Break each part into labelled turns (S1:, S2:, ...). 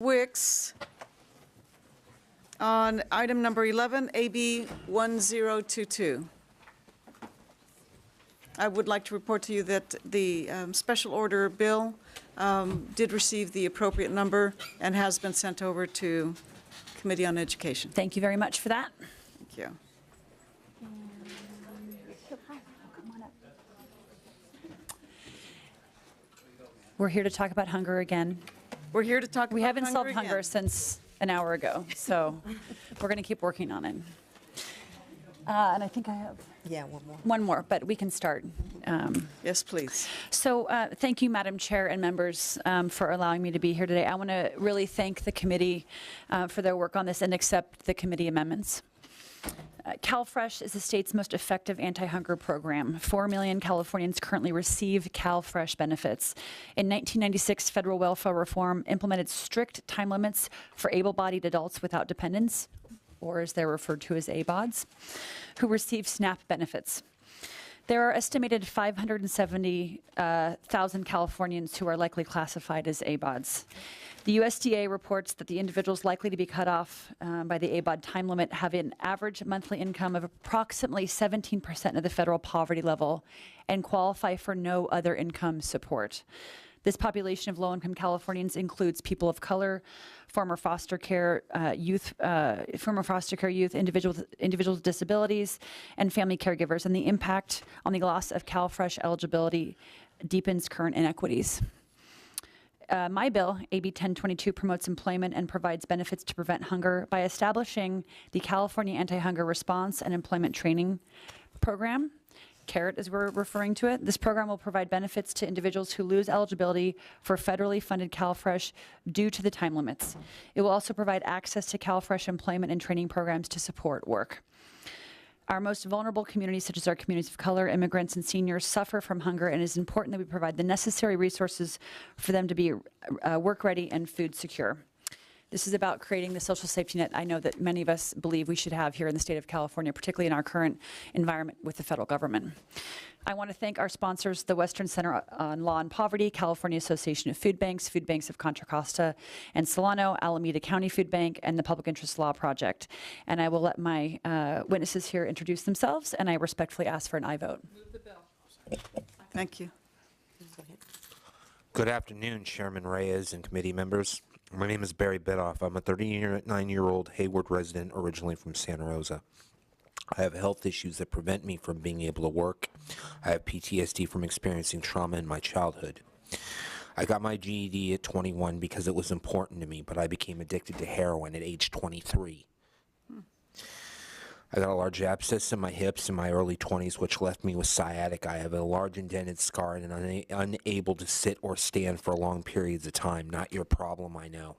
S1: Wicks on item number 11, AB 1022. I would like to report to you that the special order bill did receive the appropriate number and has been sent over to Committee on Education.
S2: Thank you very much for that.
S1: Thank you.
S2: We're here to talk about hunger again.
S1: We're here to talk about
S2: We haven't solved
S1: again.
S2: hunger since an hour ago, so we're going to keep working on it. And I think I have one more, but we can start.
S1: Yes, please.
S2: So thank you, Madam Chair and members, for allowing me to be here today. I want to really thank the committee for their work on this and accept the committee amendments. CalFresh is the state's most effective anti-hunger program. 4 million Californians currently receive CalFresh benefits. In 1996, federal welfare reform implemented strict time limits for able-bodied adults without dependents, or as they're referred to as ABODs, who receive SNAP benefits. There are estimated 570,000 Californians who are likely classified as ABODs. The USDA reports that the individuals likely to be cut off by the ABOD time limit have an average monthly income of approximately 17% of the federal poverty level and qualify for no other income support. This population of low-income Californians includes people of color, former foster care youth, individuals with disabilities, and family caregivers. And the impact on the loss of CalFresh eligibility deepens current inequities. My bill, AB 1022, promotes employment and provides benefits to prevent hunger by establishing the California Anti-Hunger Response and Employment Training Program, CARET as we're referring to it. This program will provide benefits to individuals who lose eligibility for federally funded CalFresh due to the time limits. It will also provide access to CalFresh employment and training programs to support work. Our most vulnerable communities, such as our communities of color, immigrants, and seniors, suffer from hunger, and it is important that we provide the necessary resources for them to be work-ready and food secure. This is about creating the social safety net I know that many of us believe we should have here in the state of California, particularly in our current environment with the federal government. I want to thank our sponsors, the Western Center on Law and Poverty, California Association of Food Banks of Contra Costa and Solano, Alameda County Food Bank, and the Public Interest Law Project. And I will let my witnesses here introduce themselves, and I respectfully ask for an aye vote.
S1: Move the bill. Thank you.
S3: Good afternoon, Chairman Reyes and committee members. My name is Barry Bidoff. I'm a 39-year-old Hayward resident originally from Santa Rosa. I have health issues that prevent me from being able to work. I have PTSD from experiencing trauma in my childhood. I got my GED at 21 because it was important to me, but I became addicted to heroin at age 23. I got a large abscess in my hips in my early 20s, which left me with sciatica. I have a large indented scar and I'm unable to sit or stand for long periods of time. Not your problem, I know.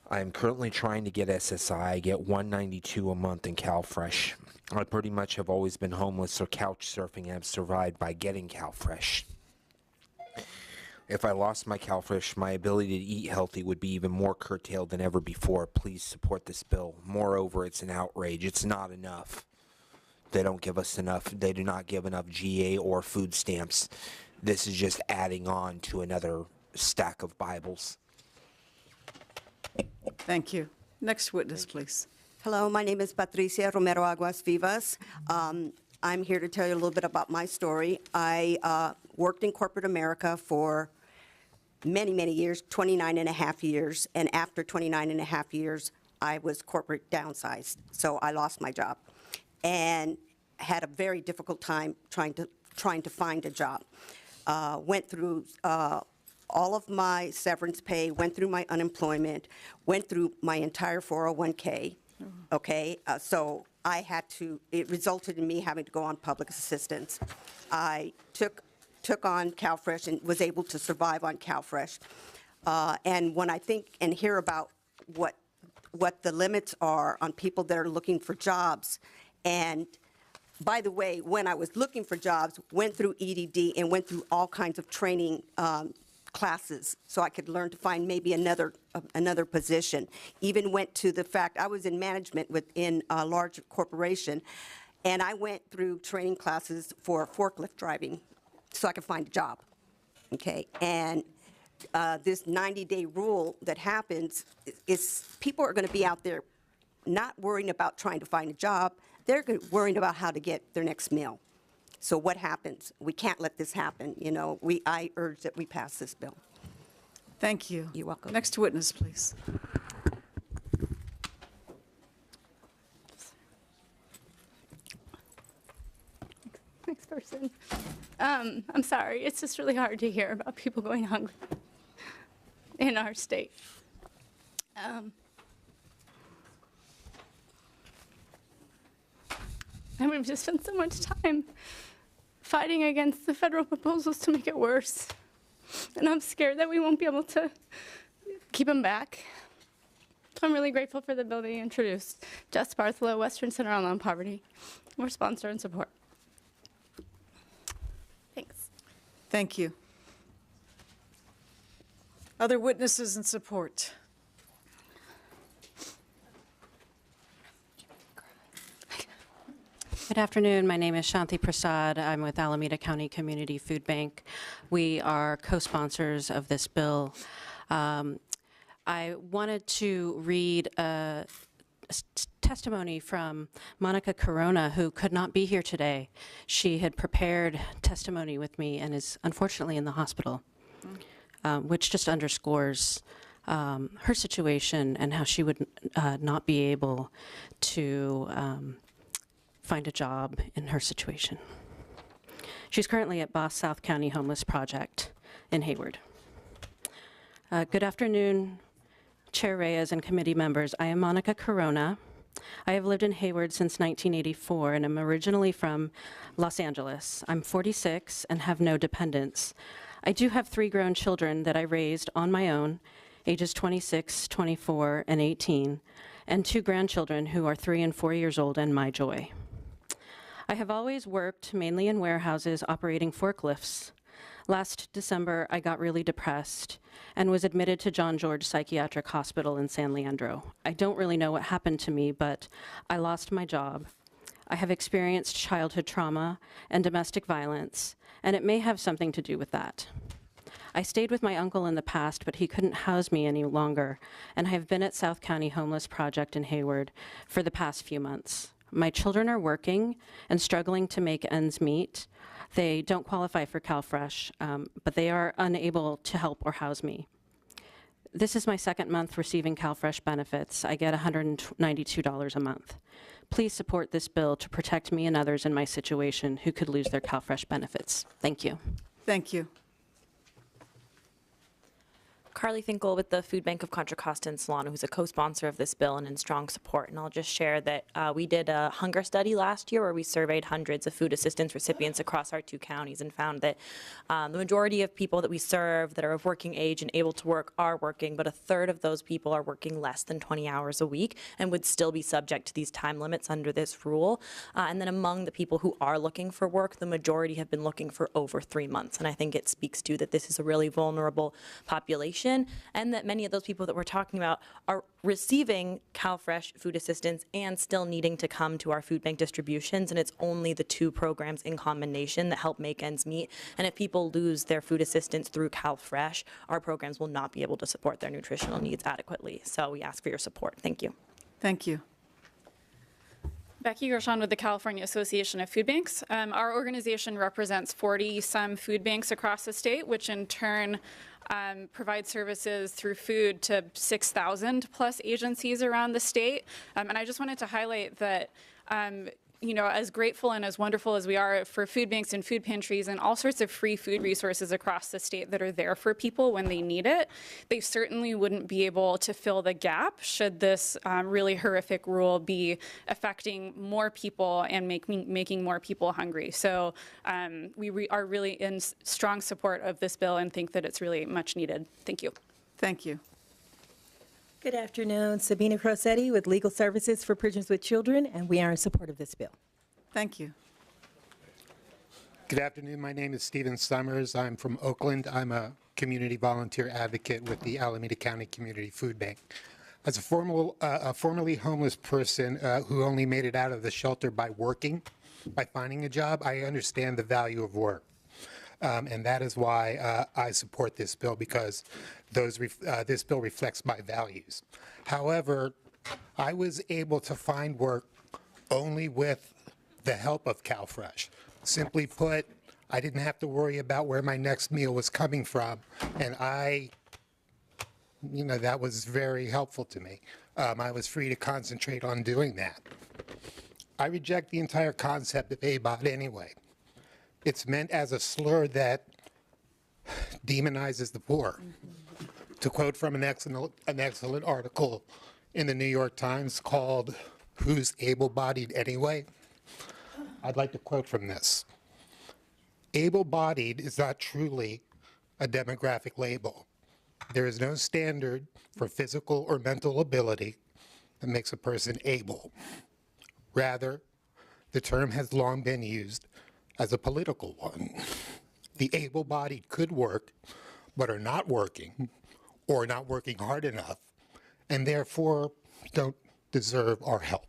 S3: I am currently trying to get SSI. I get $192 a month in CalFresh. I pretty much have always been homeless or couch surfing and have survived by getting CalFresh. If I lost my CalFresh, my ability to eat healthy would be even more curtailed than ever before. Please support this bill. Moreover, it's an outrage. It's not enough. They don't give us enough. They do not give enough GA or food stamps. This is just adding on to another stack of Bibles.
S1: Thank you. Next witness, please.
S4: Hello, my name is Patricia Romero Aguas Vivas. I'm here to tell you a little bit about my story. I worked in corporate America for many, many years, 29 and a half years, and after 29 and a half years, I was corporate downsized, so I lost my job and had a very difficult time trying to find a job. Went through all of my severance pay, went through my unemployment, went through my entire 401k, okay? So I had to, it resulted in me having to go on public assistance. I took on CalFresh and was able to survive on CalFresh. And when I think and hear about what the limits are on people that are looking for jobs, and by the way, when I was looking for jobs, went through EDD and went through all kinds of training classes so I could learn to find maybe another position. Even went to the fact I was in management within a large corporation, and I went through training classes for forklift driving so I could find a job. Okay, and this 90-day rule that happens is people are going to be out there not worrying about trying to find a job. They're worrying about how to get their next meal. So what happens? We can't let this happen. You know, I urge that we pass this bill.
S1: Thank you.
S4: You're welcome.
S1: Next witness, please.
S5: Next person. I'm sorry. It's just really hard to hear about people going hungry in our state. And we've just spent so much time fighting against the federal proposals to make it worse. And I'm scared that we won't be able to keep them back. So I'm really grateful for the bill that you introduced. Jess Bartholow, Western Center on Law and Poverty. We're sponsor and support. Thanks.
S1: Thank you. Other witnesses in support?
S6: Good afternoon. My name is Shanti Prasad. I'm with Alameda County Community Food Bank. We are co-sponsors of this bill. I wanted to read a testimony from Monica Corona, who could not be here today. She had prepared testimony with me and is unfortunately in the hospital, which just underscores her situation and how she would not be able to find a job in her situation. She's currently at Boss South County Homeless Project in Hayward. Good afternoon, Chair Reyes and committee members. I am Monica Corona. I have lived in Hayward since 1984 and am originally from Los Angeles. I'm 46 and have no dependents. I do have 3 grown children that I raised on my own, ages 26, 24, and 18, and 2 grandchildren who are 3 and 4 years old and my joy. I have always worked mainly in warehouses operating forklifts. Last December, I got really depressed and was admitted to John George Psychiatric Hospital in San Leandro. I don't really know what happened to me, but I lost my job. I have experienced childhood trauma and domestic violence, and it may have something to do with that. I stayed with my uncle in the past, but he couldn't house me any longer, and I have been at South County Homeless Project in Hayward for the past few months. My children are working and struggling to make ends meet. They don't qualify for CalFresh, but they are unable to help or house me. This is my 2nd month receiving CalFresh benefits. I get $192 a month. Please support this bill to protect me and others in my situation who could lose their CalFresh benefits. Thank you.
S1: Thank you.
S7: Carly Finkel with the Food Bank of Contra Costa and Solano, who's a co-sponsor of this bill and in strong support. And I'll just share that we did a hunger study last year where we surveyed hundreds of food assistance recipients across our 2 counties and found that the majority of people that we serve that are of working age and able to work are working, but 1/3 of those people are working less than 20 hours a week and would still be subject to these time limits under this rule. And then among the people who are looking for work, the majority have been looking for over 3 months. And I think it speaks to that this is a really vulnerable population, and that many of those people that we're talking about are receiving CalFresh food assistance and still needing to come to our food bank distributions, and it's only the 2 programs in combination that help make ends meet. And if people lose their food assistance through CalFresh, our programs will not be able to support their nutritional needs adequately. So we ask for your support. Thank you.
S1: Thank you.
S5: Becky Gershon with the California Association of Food Banks. Our organization represents 40-some food banks across the state, which in turn provide services through food to 6,000 plus agencies around the state. And I just wanted to highlight that you know, as grateful and as wonderful as we are for food banks and food pantries and all sorts of free food resources across the state that are there for people when they need it, they certainly wouldn't be able to fill the gap should this really horrific rule be affecting more people and making more people hungry. So we are really in strong support of this bill and think that it's really much needed. Thank you.
S1: Thank you.
S8: Good afternoon. Sabina Crosetti with Legal Services for Prisoners with Children, and we are in support of this bill.
S1: Thank you.
S9: Good afternoon. My name is Stephen Summers. I'm from Oakland. I'm a community volunteer advocate with the Alameda County Community Food Bank. As a formerly homeless person who only made it out of the shelter by working, by finding a job, I understand the value of work. And that is why I support this bill, because this bill reflects my values. However, I was able to find work only with the help of CalFresh. Simply put, I didn't have to worry about where my next meal was coming from, and that was very helpful to me. I was free to concentrate on doing that. I reject the entire concept of ABOT anyway. It's meant as a slur that demonizes the poor. To quote from an excellent article in the New York Times called "Who's Able-Bodied Anyway?" I'd like to quote from this. "Able-bodied is not truly a demographic label. There is no standard for physical or mental ability that makes a person able. Rather, the term has long been used as a political one. The able-bodied could work, but are not working, or not working hard enough, and therefore don't deserve our help."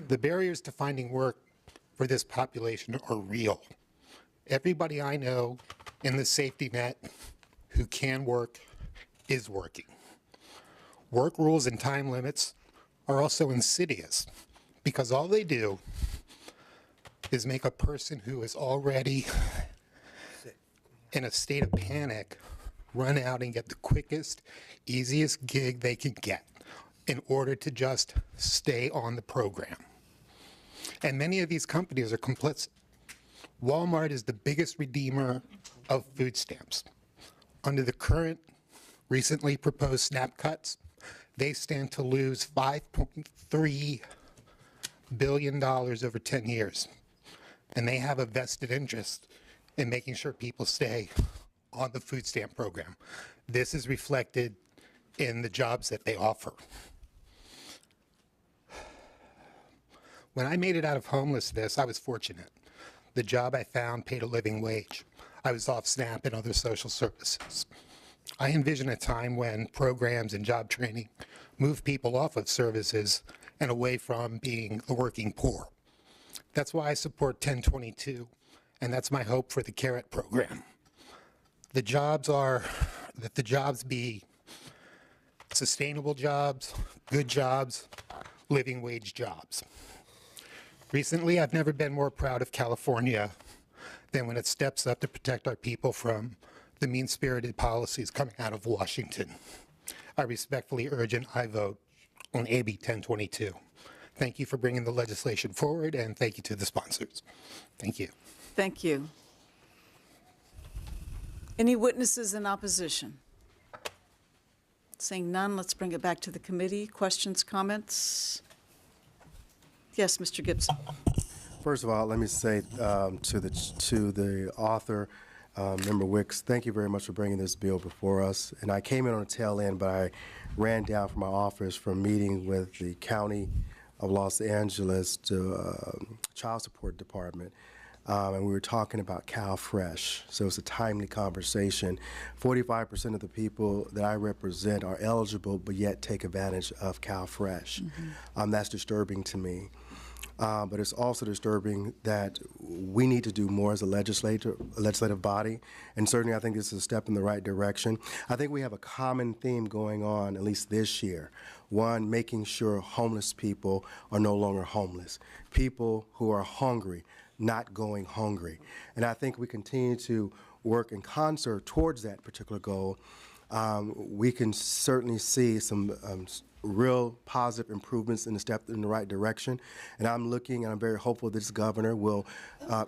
S9: The barriers to finding work for this population are real. Everybody I know in the safety net who can work is working. Work rules and time limits are also insidious, because all they do is make a person who is already in a state of panic run out and get the quickest, easiest gig they can get in order to just stay on the program. And many of these companies are complicit. Walmart is the biggest redeemer of food stamps. Under the current, recently proposed SNAP cuts, they stand to lose $5.3 billion over 10 years. And they have a vested interest in making sure people stay on the food stamp program. This is reflected in the jobs that they offer. When I made it out of homelessness, I was fortunate. The job I found paid a living wage. I was off SNAP and other social services. I envision a time when programs and job training move people off of services and away from being the working poor. That's why I support 1022, and that's my hope for the CARET program. The jobs are that the jobs be sustainable jobs, good jobs, living wage jobs. Recently, I've never been more proud of California than when it steps up to protect our people from the mean-spirited policies coming out of Washington. I respectfully urge an aye vote on AB 1022. Thank you for bringing the legislation forward, and thank you to the sponsors. Thank you.
S1: Thank you. Any witnesses in opposition? Seeing none, let's bring it back to the committee. Questions, comments? Yes, Mr. Gibson.
S10: First of all, let me say to the author, Member Wicks, thank you very much for bringing this bill before us. And I came in on the tail end, but I ran down from my office from meeting with the County of Los Angeles to Child Support Department. And we were talking about CalFresh, so it's a timely conversation. 45% of the people that I represent are eligible, but yet take advantage of CalFresh. Mm-hmm. That's disturbing to me. But it's also disturbing that we need to do more as a legislative body, and certainly I think this is a step in the right direction. I think we have a common theme going on, at least this year. One, making sure homeless people are no longer homeless. People who are hungry, not going hungry. And I think we continue to work in concert towards that particular goal. We can certainly see some real positive improvements in the step in the right direction. And I'm looking and I'm very hopeful this governor will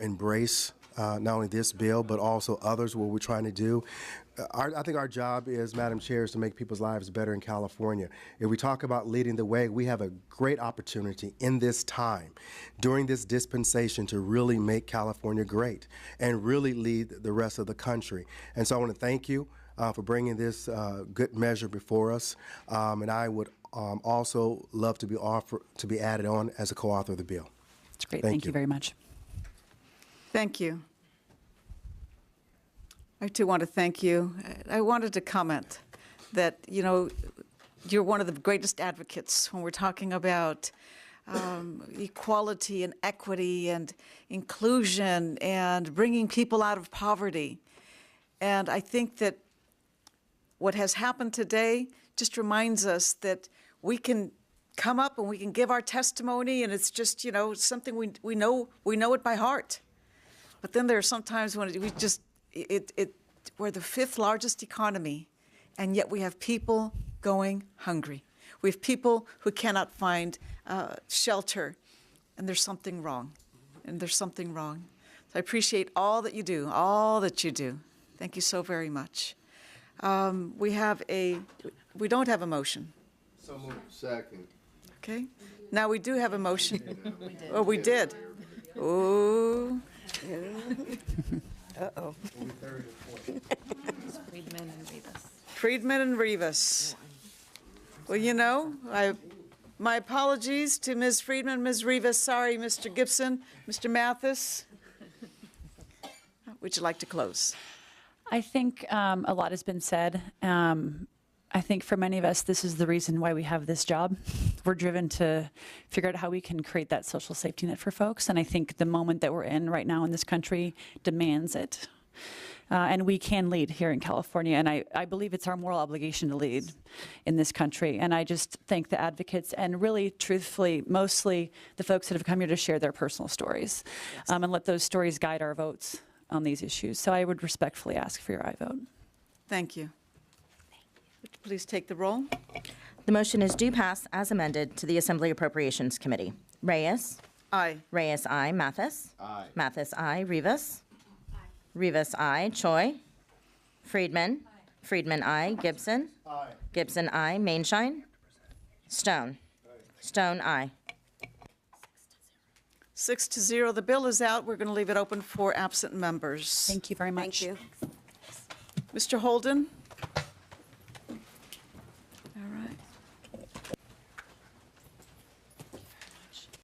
S10: embrace not only this bill, but also others what we're trying to do. I think our job is, Madam Chair, is to make people's lives better in California. If we talk about leading the way, we have a great opportunity in this time, during this dispensation, to really make California great and really lead the rest of the country. And so I want to thank you for bringing this good measure before us. And I would also love to be added on as a co-author of the bill.
S2: That's great. Thank you very much.
S1: Thank you. I too want to thank you. I wanted to comment that, you know, you're one of the greatest advocates when we're talking about equality and equity and inclusion and bringing people out of poverty. And I think that what has happened today just reminds us that we can come up and we can give our testimony, and it's just, you know, something we know it by heart. But then there are some times when we're the 5th largest economy, and yet we have people going hungry. We have people who cannot find shelter, and there's something wrong. So I appreciate all that you do, Thank you so very much. We don't have a motion.
S11: So moved. Second.
S1: Okay. Now we do have a motion. Oh, we did. Ooh.
S4: Uh-oh.
S1: Friedman and Rivas. Well, you know, my apologies to Ms. Friedman, Ms. Rivas. Sorry, Mr. Gibson, Mr. Mathis. Would you like to close?
S2: I think a lot has been said. I think for many of us, this is the reason why we have this job. We're driven to figure out how we can create that social safety net for folks. And I think the moment that we're in right now in this country demands it. And we can lead here in California. And I believe it's our moral obligation to lead in this country. And I just thank the advocates and really, truthfully, mostly the folks that have come here to share their personal stories and let those stories guide our votes on these issues. So I would respectfully ask for your aye vote.
S1: Thank you. Would you please take the roll?
S12: The motion is due pass as amended to the Assembly Appropriations Committee. Reyes.
S1: Aye.
S12: Reyes, aye. Mathis.
S11: Aye.
S12: Mathis, aye. Rivas. Aye. Rivas, aye. Choi. Friedman. Aye. Friedman, aye. Gibson.
S11: Aye.
S12: Gibson, aye. Mainshine. Stone. Stone, aye.
S1: 6-0. The bill is out. We're going to leave it open for absent members.
S2: Thank you very much.
S4: Thank you.
S1: Mr. Holden?